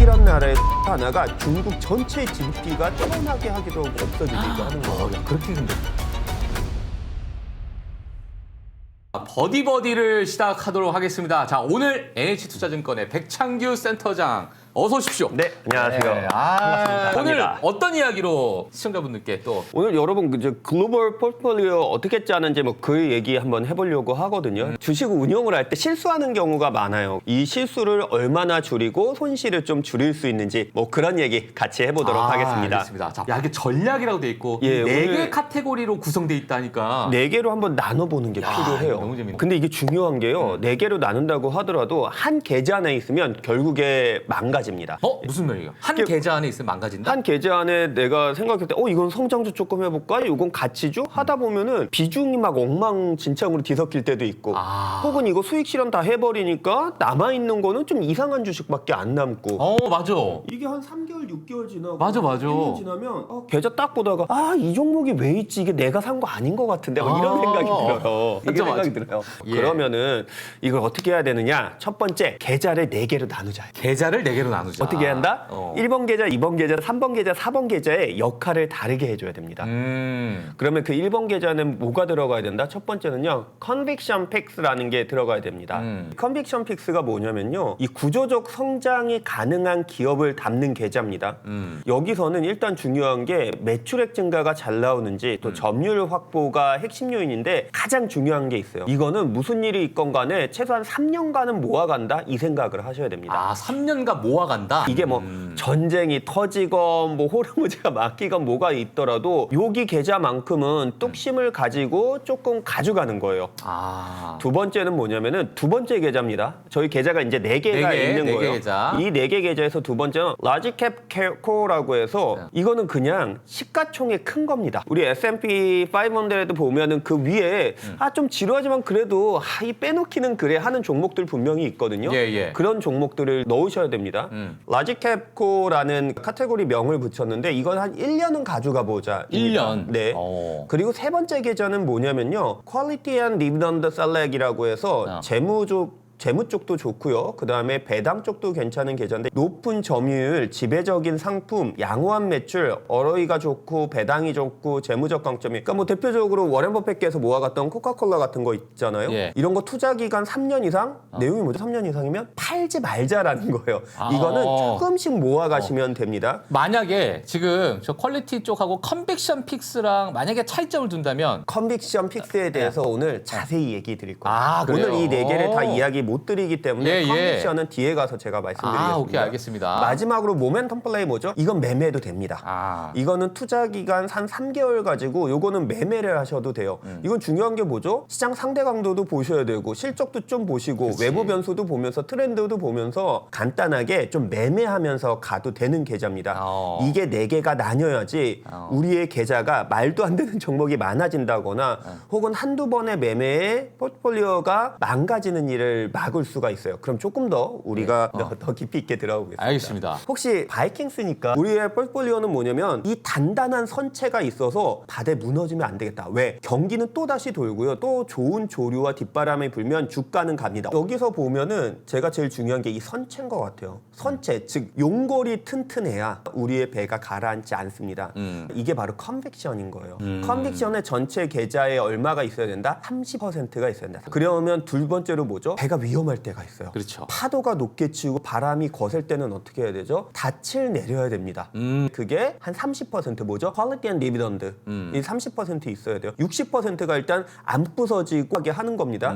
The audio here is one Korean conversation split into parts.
미국이란 나라의 하나가 중국 전체 GDP가 태어나게 하기도 하고 없어지기도 하는 거예요. 그렇게 근데 버디버디를 시작하도록 하겠습니다. 자, 오늘 NH투자증권의 백창규 센터장 어서 오십시오. 네, 안녕하세요. 네, 반갑습니다. 오늘 어떤 이야기로 시청자분들께 또 오늘 여러분 이제 글로벌 포트폴리오 어떻게 짜는지 뭐 그 얘기 한번 해보려고 하거든요. 주식 운용을 할 때 실수하는 경우가 많아요. 이 실수를 얼마나 줄이고 손실을 좀 줄일 수 있는지 뭐 그런 얘기 같이 해보도록 하겠습니다. 알겠습니다. 자, 야, 이게 전략이라고 돼 있고 예, 네 개 오늘 카테고리로 구성돼 있다니까. 네 개로 한번 나눠보는 게 야, 필요해요. 너무 재밌네. 근데 이게 중요한 게요. 네 개로 나눈다고 하더라도 한 계좌 안에 있으면 결국에 망가집니다. 무슨 말이에요? 한 이게- 계좌 안에 있으면 망가진다? 한 계좌 안에 내가 생각할 때 이건 성장주 조금 해볼까? 이건 가치주? 하다 보면은 비중이 막 엉망진창으로 뒤섞일 때도 있고 혹은 이거 수익 실현 다 해버리니까 남아있는 거는 좀 이상한 주식밖에 안 남고 맞아. 이게 한 3개월, 6개월 지나고 맞아. 1년 지나면 계좌 딱 보다가 이 종목이 왜 있지? 이게 내가 산 거 아닌 것 같은데 막 이런 생각이 들어요. 이게 맞아, 생각이 맞아. 들어요. 예. 그러면은 이걸 어떻게 해야 되느냐? 첫 번째, 계좌를 4개로 나누자. 계좌를 네 개로 나누자. 어떻게 한다? 1번 계좌, 2번 계좌, 3번 계좌, 4번 계좌의 역할을 다르게 해줘야 됩니다. 그러면 그 1번 계좌는 뭐가 들어가야 된다? 첫 번째는요, Conviction Picks라는 게 들어가야 됩니다. Conviction Picks가 뭐냐면요, 이 구조적 성장이 가능한 기업을 담는 계좌입니다. 여기서는 일단 중요한 게 매출액 증가가 잘 나오는지 또 점유율 확보가 핵심 요인인데 가장 중요한 게 있어요. 이거는 무슨 일이 있건 간에 최소한 3년간은 모아간다 이 생각을 하셔야 됩니다. 3년간 모아간다? 이게 뭐 전쟁이 터지건 뭐 호르무즈가 막히건 뭐가 있더라도 여기 계좌만큼은 뚝심을 가지고 조금 가져가는 거예요. 두 번째는 뭐냐면은 두 번째 계좌입니다. 저희 계좌가 이제 4개가 있는 네 개 거예요. 계좌. 이 4개 계좌에서 두 번째는 라지캡 코라고 해서 이거는 그냥 시가총액 큰 겁니다. 우리 S&P 500 보면은 그 위에 좀 지루하지만 그래도 이 빼놓기는 그래 하는 종목들 분명히 있거든요. 예. 그런 종목들을 넣으셔야 됩니다. 라지캡코라는 카테고리 명을 붙였는데 이건 한 1년은 가져가 보자. 1년? 네. 그리고 세 번째 계좌는 뭐냐면요. Quality and Dividend Select이라고 해서 재무 쪽도 좋고요. 그다음에 배당 쪽도 괜찮은 계좌인데 높은 점유율, 지배적인 상품, 양호한 매출, ROE가 좋고 배당이 좋고 재무적 강점이 그러니까 뭐 대표적으로 워렌 버핏께서 모아갔던 코카콜라 같은 거 있잖아요. 예. 이런 거 투자 기간 3년 이상? 내용이 뭐죠? 3년 이상이면 팔지 말자라는 거예요. 이거는 조금씩 모아가시면 됩니다. 만약에 지금 저 퀄리티 쪽하고 컨빅션 픽스랑 만약에 차이점을 둔다면 컨빅션 픽스에 대해서 오늘 자세히 얘기 드릴 거예요. 그래요? 오늘 이 4개를 다 이야기 못 드리기 때문에 예. 컨빅션은 뒤에 가서 제가 말씀드리겠습니다. 오케이, 알겠습니다. 마지막으로 모멘텀 플레이 뭐죠? 이건 매매도 됩니다. 이거는 투자 기간 한 3개월 가지고 요거는 매매를 하셔도 돼요. 이건 중요한 게 뭐죠? 시장 상대 강도도 보셔야 되고 실적도 좀 보시고 그치. 외부 변수도 보면서 트렌드도 보면서 간단하게 좀 매매하면서 가도 되는 계좌입니다. 이게 4개가 나뉘어야지 우리의 계좌가 말도 안 되는 종목이 많아진다거나 혹은 한두 번의 매매에 포트폴리오가 망가지는 일을 막을 수가 있어요. 그럼 조금 더 우리가 더 깊이 있게 들어보겠습니다. 알겠습니다. 혹시 바이킹스니까 우리의 포트폴리오는 뭐냐면 이 단단한 선체가 있어서 바다에 무너지면 안 되겠다. 왜? 경기는 또 다시 돌고요. 또 좋은 조류와 뒷바람이 불면 주가는 갑니다. 여기서 보면은 제가 제일 중요한 게 이 선체인 것 같아요. 선체, 즉 용골이 튼튼해야 우리의 배가 가라앉지 않습니다. 이게 바로 컨빅션인 거예요. 컨빅션의 전체 계좌에 얼마가 있어야 된다? 30%가 있어야 된다. 그러면 두 번째로 뭐죠? 배가 위험할 때가 있어요. 그렇죠. 파도가 높게 치고 바람이 거셀 때는 어떻게 해야 되죠? 닻을 내려야 됩니다. 그게 한 30% 뭐죠? Quality and Dividend. 이 30% 있어야 돼요. 60%가 일단 안 부서지고 하게 하는 겁니다.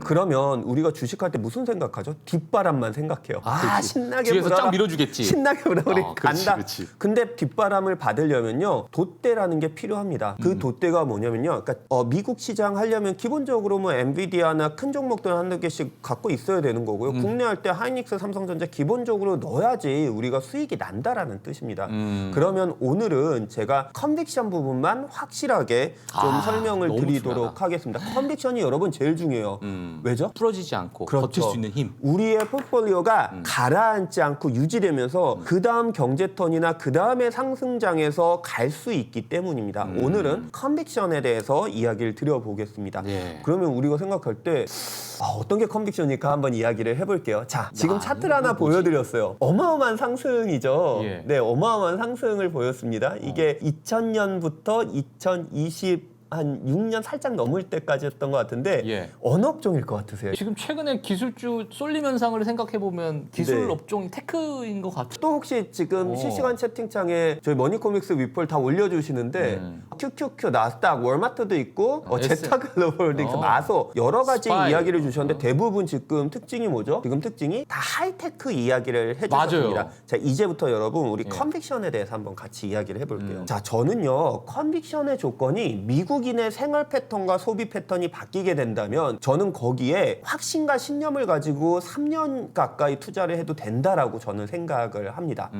그러면 우리가 주식할 때 무슨 생각하죠? 뒷바람만 생각해요. 신나게 뒤에서 불어라. 쫙 밀어주겠지. 신나게 불어라. 우리 그렇지, 간다. 그렇지. 근데 뒷바람을 받으려면요. 돛대라는 게 필요합니다. 그 돛대가 뭐냐면요. 그러니까 미국 시장 하려면 기본적으로 뭐 엔비디아나 큰 종목들 한두 개씩 갖고 있어야 되는 거고요. 국내 할 때 하이닉스, 삼성전자 기본적으로 넣어야지 우리가 수익이 난다라는 뜻입니다. 그러면 오늘은 제가 컨빅션 부분만 확실하게 좀 설명을 너무 드리도록 중요하다. 하겠습니다. 컨빅션이 여러분 제일 중요해요. 왜죠? 풀어지지 않고 그렇죠. 버틸 수 있는 힘. 우리의 포트폴리오가 가라앉지 않고 유지되면서 그 다음 경제턴이나 그 다음의 상승장에서 갈 수 있기 때문입니다. 오늘은 컨빅션에 대해서 이야기를 드려보겠습니다. 예. 그러면 우리가 생각할 때 어떤 게 컨빅션 컨빅션이니까 한번 이야기를 해볼게요. 자, 지금 야, 차트를 하나 이거 뭐지? 보여드렸어요. 어마어마한 상승이죠. 예. 네, 어마어마한 상승을 보였습니다. 이게 2000년부터 2020 한 6년 살짝 넘을 때까지였던 것 같은데 예. 어느 업종일 것 같으세요? 지금 최근에 기술주 쏠림 현상을 생각해 보면 기술 네. 업종 테크인 것 같아요. 또 혹시 지금 오. 실시간 채팅창에 저희 머니코믹스 위폴 다 올려주시는데 QQQ, 나스닥, 월마트도 있고 제타글로벌도 마소 여러 가지 스파이. 이야기를 주셨는데 대부분 지금 특징이 뭐죠? 지금 특징이 다 하이테크 이야기를 해주셨습니다. 맞아요. 자, 이제부터 여러분 우리 예. 컨빅션에 대해서 한번 같이 이야기를 해볼게요. 자, 저는요 컨빅션의 조건이 미국인의 생활 패턴과 소비 패턴이 바뀌게 된다면 저는 거기에 확신과 신념을 가지고 3년 가까이 투자를 해도 된다라고 저는 생각을 합니다.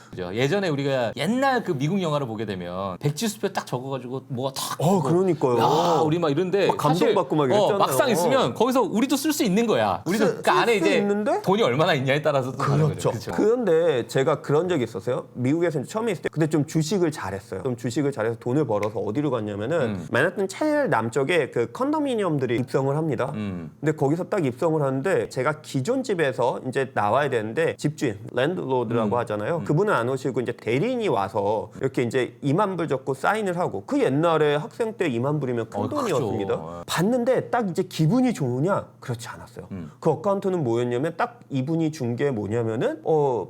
그죠. 예전에 우리가 옛날 그 미국 영화를 보게 되면 백지수표 딱 적어가지고 뭐가 탁. 그러니까요. 야, 우리 막 이런데 막 감동받고 막 이랬잖아요. 막상 있으면 거기서 우리도 쓸 수 있는 거야. 우리도 쓸 그 안에 수 이제 있는데? 돈이 얼마나 있냐에 따라서 또 다른 그렇죠. 거죠. 그런데 제가 그런 적이 있었어요. 미국에서 이제 처음에 있을 때 근데 좀 주식을 잘했어요. 좀 주식을 잘해서 돈을 벌어서 어디로 갔냐면은 맨하튼 제일 남쪽에 그 컨도미니엄들이 입성을 합니다. 근데 거기서 딱 입성을 하는데 제가 기존 집에서 이제 나와야 되는데 집주인, 랜드로드라고 하잖아요. 그분은 안 오시고 이제 대리인이 와서 이렇게 이제 2만 불 적고 사인을 하고 그 옛날에 학생 때 2만 불이면 큰 돈이었습니다. 크죠. 봤는데 딱 이제 기분이 좋으냐? 그렇지 않았어요. 그 어카운트는 뭐였냐면 딱 이분이 준 게 뭐냐면은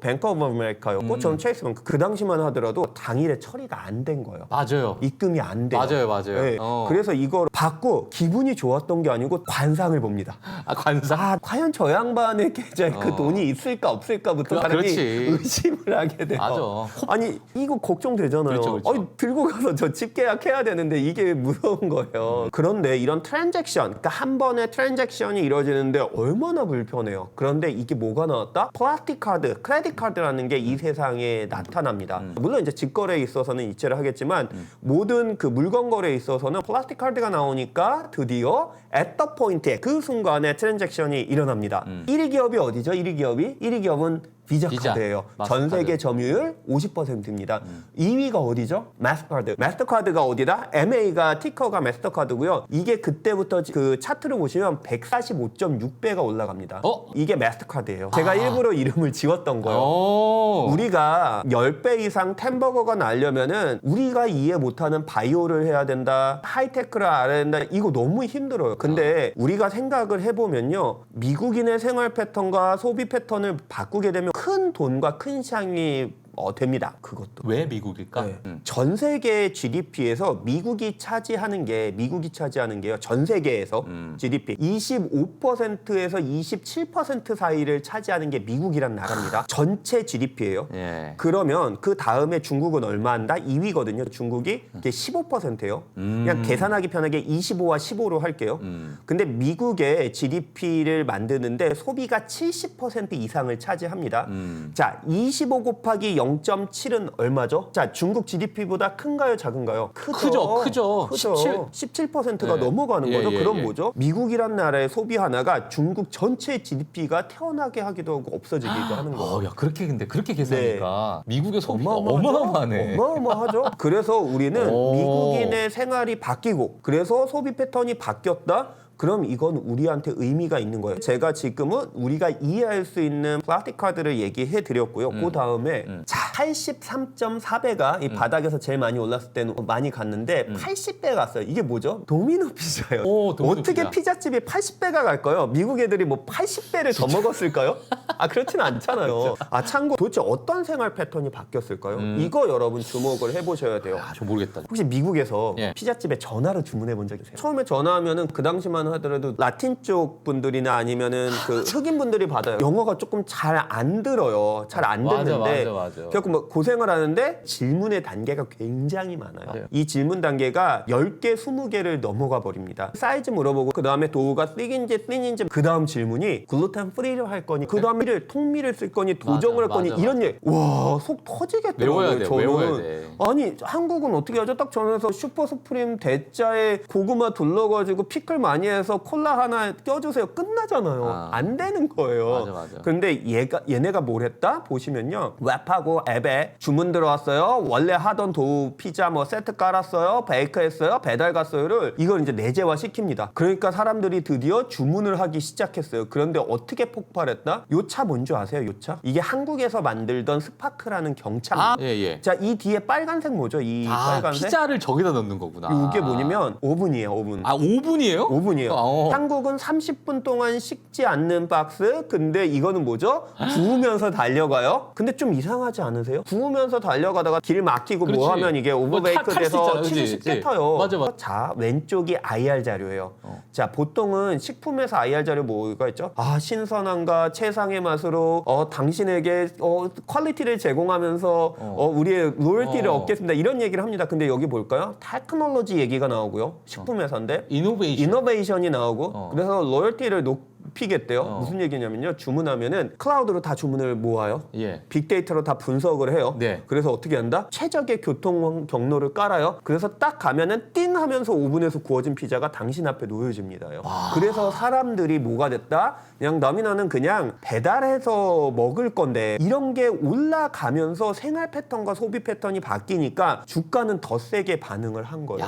뱅크 오브 아메리카였고 저는 체이스뱅크 그 당시만 하더라도 당일에 처리가 안 된 거예요. 맞아요. 입금이 안 돼요. 맞아요. 네. 그래서 이걸 받고 기분이 좋았던 게 아니고 관상을 봅니다. 아, 관상. 아, 과연 저 양반의 계좌에 그 돈이 있을까 없을까부터 사람이 그렇지. 의심을 하게 돼요. 맞아. 아니 이거 걱정되잖아요. 그렇죠, 그렇죠. 아니, 들고 가서 저 집 계약해야 되는데 이게 무서운 거예요. 그런데 이런 트랜잭션, 그러니까 한 번에 트랜잭션이 이루어지는데 얼마나 불편해요. 그런데 이게 뭐가 나왔다? 플라스틱 카드, 크레딧 카드라는 게 이 세상에 나타납니다. 물론 이제 직거래에 있어서는 이체를 하겠지만 모든 그 물건 거래에 있어서는 플라스틱 카드가 나오니까 드디어 at the point에 그 순간에 트랜잭션이 일어납니다. 1위 기업이 어디죠? 1위 기업이? 1위 기업은 비자 카드예요. 전 마스터카드. 세계 점유율 50%입니다. 2위가 어디죠? 마스터카드. 마스터카드가 어디다? MA가 티커가 마스터카드고요. 이게 그때부터 그 차트를 보시면 145.6배가 올라갑니다. 이게 마스터카드예요. 제가 일부러 이름을 지웠던 거예요. 우리가 10배 이상 템버거가 나려면은 우리가 이해 못하는 바이오를 해야 된다. 하이테크를 알아야 된다. 이거 너무 힘들어요. 근데 우리가 생각을 해보면요. 미국인의 생활 패턴과 소비 패턴을 바꾸게 되면 큰 돈과 큰 시장이 됩니다. 그것도. 왜 미국일까? 네. 전 세계 GDP에서 미국이 차지하는 게요. 전 세계에서 GDP 25%에서 27% 사이를 차지하는 게 미국이란 나라입니다. 전체 GDP예요. 예. 그러면 그 다음에 중국은 얼마 한다? 2위거든요. 중국이 이게 15%예요. 그냥 계산하기 편하게 25와 15로 할게요. 근데 미국의 GDP를 만드는데 소비가 70% 이상을 차지합니다. 자, 25 곱하기 0.7은 얼마죠? 자, 중국 GDP보다 큰가요, 작은가요? 크죠. 17%가 네. 넘어가는 거죠. 예, 그럼 예. 뭐죠? 미국이란 나라의 소비 하나가 중국 전체 GDP가 태어나게 하기도 하고 없어지기도 하는 거예요. 야, 그렇게 계산하니까 미국의 소비가 어마어마하네. 어마어마하죠. 그래서 우리는 오. 미국인의 생활이 바뀌고 그래서 소비 패턴이 바뀌었다. 그럼 이건 우리한테 의미가 있는 거예요. 제가 지금은 우리가 이해할 수 있는 플라스틱 카드를 얘기해 드렸고요. 그 다음에 자, 83.4배가 이 바닥에서 제일 많이 올랐을 때는 많이 갔는데 80배가 갔어요. 이게 뭐죠? 도미노 피자예요. 도미노 어떻게 피자. 피자집이 80배가 갈까요? 미국 애들이 뭐 80배를 더 먹었을까요? 아, 그렇지는 않잖아요. 아, 참고 도대체 어떤 생활 패턴이 바뀌었을까요? 이거 여러분 주목을 해보셔야 돼요. 아, 저 모르겠다. 혹시 미국에서 예. 피자집에 전화로 주문해 본 적 있어요? 처음에 전화하면은 그 당시만 하더라도 라틴 쪽 분들이나 아니면은 그 흑인 분들이 받아요. 영어가 조금 잘 안 들어요. 잘 안 듣는데. 맞아. 그래갖고 뭐 고생을 하는데 질문의 단계가 굉장히 많아요. 맞아요. 이 질문 단계가 10개, 20개를 넘어가 버립니다. 사이즈 물어보고 그 다음에 도우가 thick인지 thin인지 그 다음 질문이 글루텐 프리를 할 거니 그 다음 통밀을 쓸 거니 도정을 할 거니 맞아. 이런 얘기. 와, 속 터지겠더라고요. 외워야 돼. 아니, 한국은 어떻게 하죠? 딱 전화해서 슈퍼 스프림 대짜에 고구마 둘러가지고 피클 많이 안에서 콜라 하나 껴주세요. 끝나잖아요. 안 되는 거예요. 맞아. 그런데 얘네가 뭘 했다? 보시면요. 웹하고 앱에 주문 들어왔어요. 원래 하던 도우 피자 뭐 세트 깔았어요. 베이크했어요. 배달 갔어요를 이걸 이제 내재화 시킵니다. 그러니까 사람들이 드디어 주문을 하기 시작했어요. 그런데 어떻게 폭발했다? 요 차 뭔지 아세요? 요 차? 이게 한국에서 만들던 스파크라는 경차. 예. 자, 이 뒤에 빨간색 뭐죠? 이 빨간색? 피자를 저기다 넣는 거구나. 이게 뭐냐면 오븐이에요, 오븐. 오븐이에요? 오븐이에요. 한국은 30분 동안 식지 않는 박스. 근데 이거는 뭐죠? 구우면서 달려가요. 근데 좀 이상하지 않으세요? 구우면서 달려가다가 길 막히고 그렇지. 뭐 하면 이게 오버베이크 탈수 돼서 있잖아, 치즈 그치? 쉽게 터요. 맞아. 자, 왼쪽이 IR 자료예요. 자, 보통은 식품에서 IR 자료 뭐가 있죠? 신선함과 최상의 맛으로 당신에게 퀄리티를 제공하면서 우리의 로열티를 얻겠습니다. 이런 얘기를 합니다. 근데 여기 볼까요? 테크놀로지 얘기가 나오고요. 식품회사인데 이노베이션이 나오고 그래서 로열티를 높이겠대요. 무슨 얘기냐면요. 주문하면은 클라우드로 다 주문을 모아요. 예. 빅데이터로 다 분석을 해요. 네. 그래서 어떻게 한다? 최적의 교통 경로를 깔아요. 그래서 딱 가면은 띵 하면서 오븐에서 구워진 피자가 당신 앞에 놓여집니다요. 그래서 사람들이 뭐가 됐다? 그냥 너는 그냥 배달해서 먹을 건데 이런 게 올라가면서 생활 패턴과 소비 패턴이 바뀌니까 주가는 더 세게 반응을 한 거예요.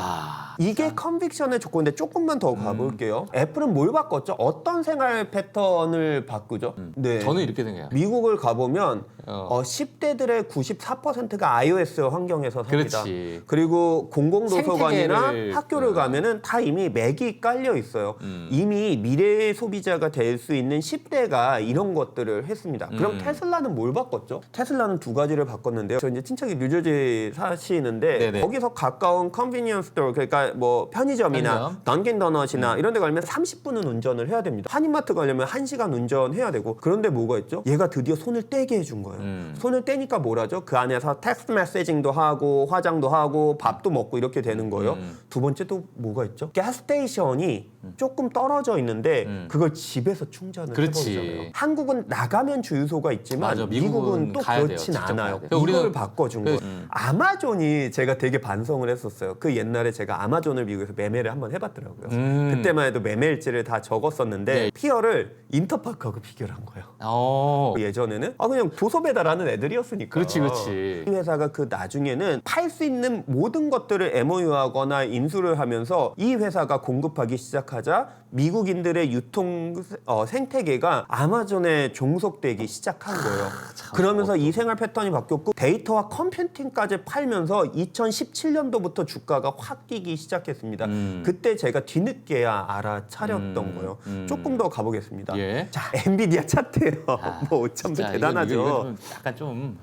이게 컨빅션의 조건인데 조금만 더 가볼게요. 애플은 뭘 바꿨죠? 어떤 생활 패턴을 바꾸죠? 네. 저는 이렇게 생각해요. 미국을 가보면 10대들의 94%가 iOS 환경에서 삽니다. 그렇지. 그리고 공공도서관이나 생태계를, 학교를 가면은 다 이미 맥이 깔려 있어요. 이미 미래의 소비자가 될 수 있는 10대가 이런 것들을 했습니다. 그럼 테슬라는 뭘 바꿨죠? 테슬라는 두 가지를 바꿨는데요. 저 이제 친척이 뉴저지 사시는데 네네. 거기서 가까운 컨비니언스 스토어 그러니까 뭐 편의점이나 던킨 도넛이나 이런 데 가려면 30분은 운전을 해야 됩니다. 한인마트 가려면 1시간 운전해야 되고 그런데 뭐가 있죠? 얘가 드디어 손을 떼게 해준 거예요. 손을 떼니까 뭘 하죠? 그 안에서 텍스트 메시징도 하고 화장도 하고 밥도 먹고 이렇게 되는 거예요. 두 번째 또 뭐가 있죠? 가스스테이션이 조금 떨어져 있는데 그걸 집에서 충전을 해버리잖아요. 한국은 나가면 주유소가 있지만 맞아, 미국은 또 가야 그렇진 돼요. 직접 않아요. 가야 돼요. 이걸 우리는 바꿔준 거예요. 아마존이 제가 되게 반성을 했었어요. 그 옛날에 제가 아마존을 미국에서 매매를 한번 해봤더라고요. 그때만 해도 매매일지를 다 적었었는데 네. 피어를 인터파크하고 비교를 한 거예요. 예전에는 그냥 도서 배달하는 애들이었으니까. 그렇지. 이 회사가 그 나중에는 팔 수 있는 모든 것들을 MOU하거나 인수를 하면서 이 회사가 공급하기 시작하자 미국인들의 유통 생태계가 아마존에 종속되기 시작한 거예요. 그러면서 이 생활 패턴이 바뀌었고 데이터와 컴퓨팅까지 팔면서 2017년도부터 주가가 확 뛰기 시작했습니다. 그때 제가 뒤늦게야 알아차렸던 거예요. 조금 더 가보겠습니다. 예. 자, 엔비디아 차트예요. 뭐 5점도 대단하죠. 이거 좀 약간 좀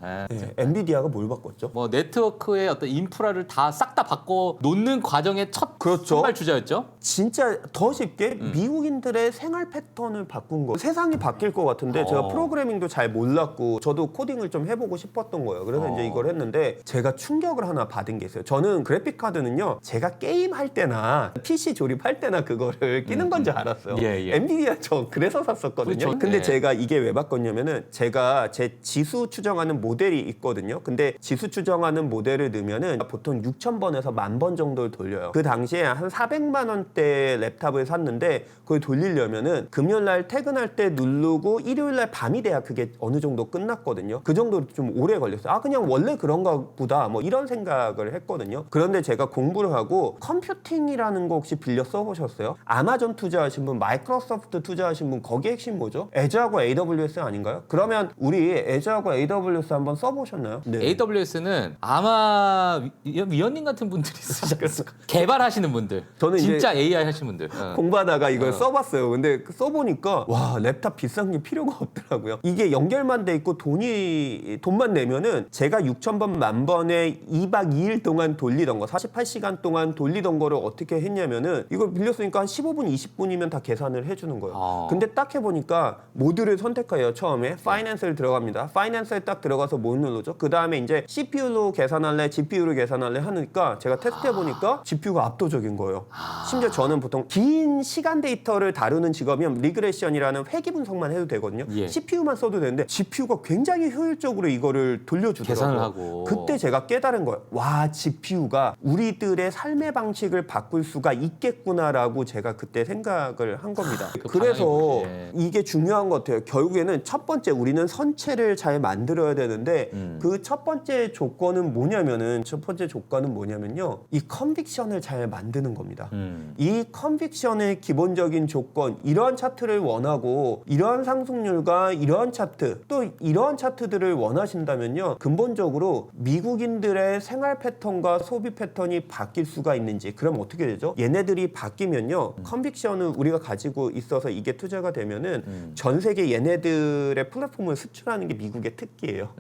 엔비디아가 뭘 바꿨죠? 뭐 네트워크의 어떤 인프라를 다 싹 다 바꿔 놓는 과정의 첫 그렇죠. 선발 주자였죠. 진짜 더 쉽게 미국인들의 생활 패턴을 바꾼 거. 세상이 바뀔 것 같은데 제가 프로그래밍도 잘 몰랐고 저도 코딩을 좀 해보고 싶었던 거예요. 그래서 이제 이걸 했는데 제가 충격을 하나 받은 게 있어요. 저는 그래픽 카드는요. 제가 게임 할 때나 PC 조립할 때나 그거를 끼는 건 줄 알았어요. 엔비디아 저 그래서 샀었거든요. 그렇죠. 근데 제가 이게 왜 바꿨냐면은 제가 제 지수 추정하는 모델이 있거든요. 근데 지수 추정하는 모델을 넣으면은 보통 6,000번에서 10,000번 정도를 돌려요. 그 당시에 한 400만 원대 랩탑을 샀는데 그걸 돌리려면은 금요일 날 퇴근할 때 누르고 일요일 날 밤이 돼야 그게 어느 정도 끝났거든요. 그 정도로 좀 오래 걸렸어요. 그냥 원래 그런가 보다 뭐 이런 생각을 했거든요. 그런데 제가 공부를 하고 컴퓨팅이라는 거 혹시 빌려 써보셨어요? 아마존 투자하신 분, 마이크로소프트 투자하신 분 거기 핵심 뭐죠? 애저하고 AWS 아닌가요? 그러면 우리 애저하고 AWS 한번 써보셨나요? 네. AWS는 아마 위원님 같은 분들이 쓰지 않을까? 개발하시는 분들, 저는 진짜 AI 하시는 분들. 공부하다가 이걸 써봤어요. 근데 써보니까 와 랩탑 비싼 게 필요가 없더라고요. 이게 연결만 돼 있고 돈만 내면은 제가 6,000번 10,000번에 2박 2일 동안 돌리던 거 48시간 동안 돌리던 거를 어떻게 했냐면은 이걸 빌렸으니까 한 15분 20분이면 다 계산을 해주는 거예요. 근데 딱 해보니까 모듈을 선택해요. 처음에 파이낸스를 들어갑니다. 파이낸스에 딱 들어가서 뭐 누르죠? 그 다음에 이제 CPU로 계산할래 GPU로 계산할래 하니까 제가 테스트해보니까 GPU가 압도적인 거예요. 심지어 저는 보통 긴 시간 시간 데이터를 다루는 직업이면 리그레션이라는 회귀 분석만 해도 되거든요. 예. CPU만 써도 되는데 GPU가 굉장히 효율적으로 이거를 돌려주더라고요. 계산을 하고. 그때 제가 깨달은 거예요. 와, GPU가 우리들의 삶의 방식을 바꿀 수가 있겠구나라고 제가 그때 생각을 한 겁니다. 그 그래서 방향이 뭐지? 이게 중요한 것 같아요. 결국에는 첫 번째 우리는 선체를 잘 만들어야 되는데 그 첫 번째 조건은 뭐냐면요. 이 컨빅션을 잘 만드는 겁니다. 이 컨빅션의 기본적인 조건, 이러한 차트를 원하고 이러한 상승률과 이러한 차트, 또 이러한 차트들을 원하신다면요. 근본적으로 미국인들의 생활 패턴과 소비 패턴이 바뀔 수가 있는지, 그럼 어떻게 되죠? 얘네들이 바뀌면요. 컨빅션을 우리가 가지고 있어서 이게 투자가 되면은 전 세계 얘네들의 플랫폼을 수출하는 게 미국의 특기예요.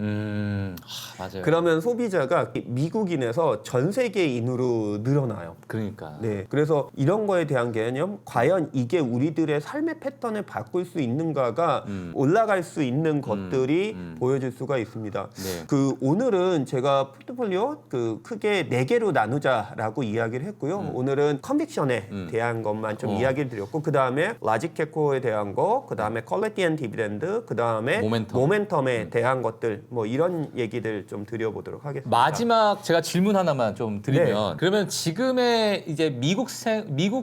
맞아요. 그러면 소비자가 미국인에서 전 세계인으로 늘어나요. 그러니까. 네, 그래서 이런 거에 대한 개념, 과연 이게 우리들의 삶의 패턴을 바꿀 수 있는가가 올라갈 수 있는 것들이 보여질 수가 있습니다. 네. 그 오늘은 제가 포트폴리오 크게 4개로 나누자라고 이야기를 했고요. 오늘은 컨빅션에 대한 것만 좀 이야기를 드렸고, 그 다음에 라지 캐코에 대한 거, 그 다음에 퀄리티 앤 디비덴드, 그 다음에 모멘텀에 대한 것들, 뭐 이런 얘기들 좀 드려보도록 하겠습니다. 마지막 제가 질문 하나만 좀 드리면 네. 그러면 지금의 이제 미국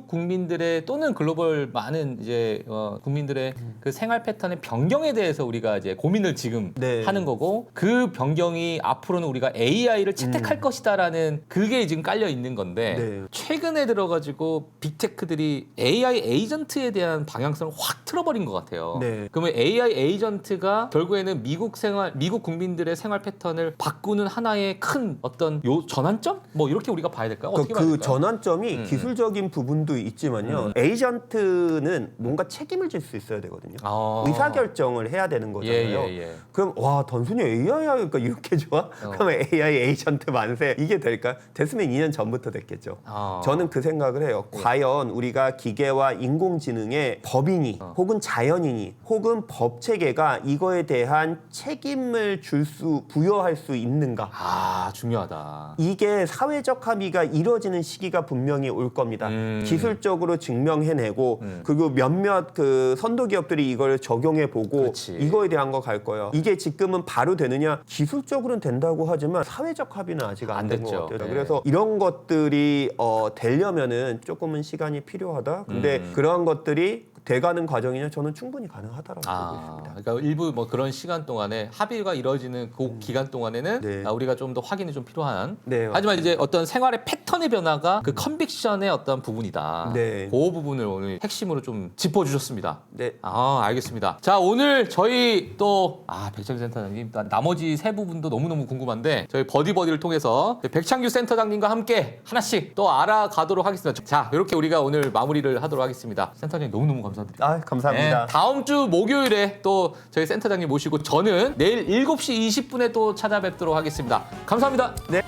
국민들의 또는 글로벌 많은 이제 국민들의 그 생활 패턴의 변경에 대해서 우리가 이제 고민을 지금 네. 하는 거고, 그 변경이 앞으로는 우리가 AI를 채택할 것이다라는 그게 지금 깔려 있는 건데 네. 최근에 들어가지고 빅테크들이 AI 에이전트에 대한 방향성을 확 틀어버린 것 같아요. 네. 그러면 AI 에이전트가 결국에는 미국 국민들의 생활 패턴을 바꾸는 하나의 큰 어떤 전환점? 뭐 이렇게 우리가 봐야 될까요? 어떻게 봐야 그 될까요? 전환점이 기술적인 부분도 있지만요. 에이전트는 뭔가 책임을 질 수 있어야 되거든요. 아. 의사결정을 해야 되는 거잖아요. 예. 그럼 와, 단순히 AI 하니까 이렇게 좋아? 그러면 AI 에이전트 만세 이게 될까? 됐으면 2년 전부터 됐겠죠. 저는 그 생각을 해요. 과연 우리가 기계와 인공지능의 법인이 혹은 자연인이 혹은 법체계가 이거에 대한 책임을 부여할 수 있는가? 중요하다. 이게 사회적 합의가 이루어지는 시기가 분명히 올 겁니다. 기술적으로 증명해내고 그리고 몇몇 그 선도 기업들이 이걸 적용해보고 그렇지. 이거에 대한 거 갈 거예요. 이게 지금은 바로 되느냐? 기술적으로는 된다고 하지만 사회적 합의는 아직 안 된 것 됐죠. 같아요. 네. 그래서 이런 것들이 되려면은 조금은 시간이 필요하다. 근데 그러한 것들이 돼가는 과정이냐? 저는 충분히 가능하다라고 보고 있습니다. 그러니까 일부 뭐 그런 시간 동안에 합의가 이루어지는 그 기간 동안에는 네. 우리가 좀 더 확인이 좀 필요한. 네, 하지만 이제 어떤 생활의 패턴의 변화가 그 컨빅션의 어떤 부분이다. 네. 그 부분을 오늘 핵심으로 좀 짚어주셨습니다. 네. 알겠습니다. 자, 오늘 저희 또 백창규 센터장님 나머지 세 부분도 너무너무 궁금한데 저희 버디버디를 통해서 백창규 센터장님과 함께 하나씩 또 알아가도록 하겠습니다. 자, 이렇게 우리가 오늘 마무리를 하도록 하겠습니다. 센터장님 너무너무 감사드립니다. 감사합니다. 네, 다음 주 목요일에 또 저희 센터장님 모시고 저는 내일 7시 20분에 또 찾아뵙도록 하겠습니다. 감사합니다. 네.